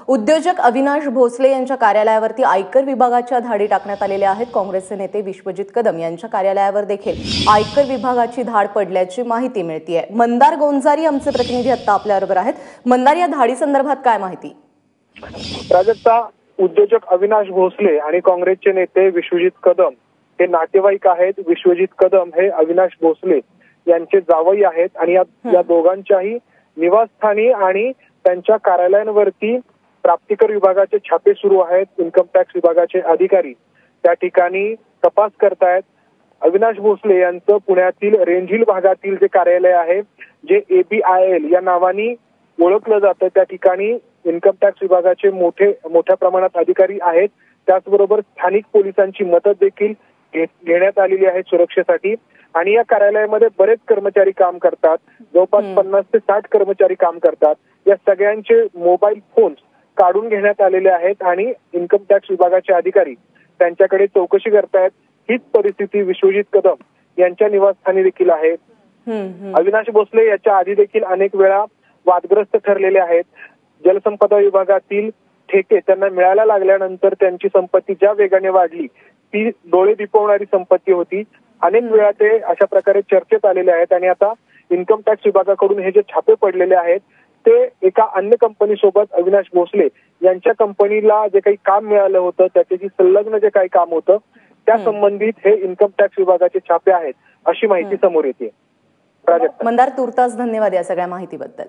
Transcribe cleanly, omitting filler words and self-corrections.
उद्योजक अविनाश भोसले यांच्या कार्यालयावरती आयकर विभागाच्या धाडी टाकण्यात आलेल्या आहेत। काँग्रेसचे नेते विश्वजित कदम यांच्या कार्यालयावर देखील आयकर विभागाची धाड पडल्याची माहिती मिळतेय। मंदार गोंजारी आमचे प्रतिनिधी आता आपल्याबरोबर आहेत। मंदार, या धाडी संदर्भात काय माहिती? प्राजक्ता, उद्योजक अविनाश भोसले आणि काँग्रेसचे नेते विश्वजित कदम हे नातेवाईक आहेत। विश्वजित कदम हे अविनाश भोसले यांचे जावई आहेत आणि या दोघांच्याही निवासस्थानी आणि त्यांच्या कार्यालयांवरती प्राप्तिकर विभागाचे छापे सुरू आहेत। इन्कम टॅक्स विभागाचे अधिकारी त्या ठिकाणी तपास करतायत। अविनाश भोसले यांचं पुण्यातील रेंज हिल भागातील जे कार्यालय आहे, जे ABIL या नावाने ओळखलं जातं, त्या ठिकाणी इन्कम टॅक्स विभागाचे मोठ्या प्रमाणात अधिकारी आहेत। त्याचबरोबर स्थानिक पोलिसांची मदत देखील घेण्यात आलेली आहे सुरक्षेसाठी। आणि या कार्यालयामध्ये बरेच कर्मचारी काम करतात, जवळपास 50 ते 60 कर्मचारी काम करतात। या सगळ्यांचे मोबाईल फोन्स काढून घेण्यात आलेले आहेत आणि इन्कम टॅक्स विभागाचे अधिकारी त्यांच्याकडे चौकशी करतायत। हीच परिस्थिती विश्वजित कदम यांच्या निवासस्थानी देखील आहे। अविनाश भोसले याच्या आधी देखील अनेक वेळा वादग्रस्त ठरलेले आहेत। जलसंपदा विभागातील ठेके त्यांना मिळायला लागल्यानंतर त्यांची संपत्ती ज्या वेगाने वाढली ती डोळे दिपवणारी संपत्ती होती। अनेक वेळा ते अशा प्रकारे चर्चेत आलेले आहेत आणि आता इन्कम टॅक्स विभागाकडून हे जे छापे पडलेले आहेत ते एका अन्य कंपनी सोबत अविनाश भोसले यांच्या कंपनीला जे काही काम मिळालं होतं त्याच्याशी संलग्न जे काही काम होतं त्या संबंधित हे इन्कम टॅक्स विभागाचे छापे आहेत अशी माहिती समोर येते। मंदार, तुर्तास धन्यवाद या सगळ्या माहितीबद्दल।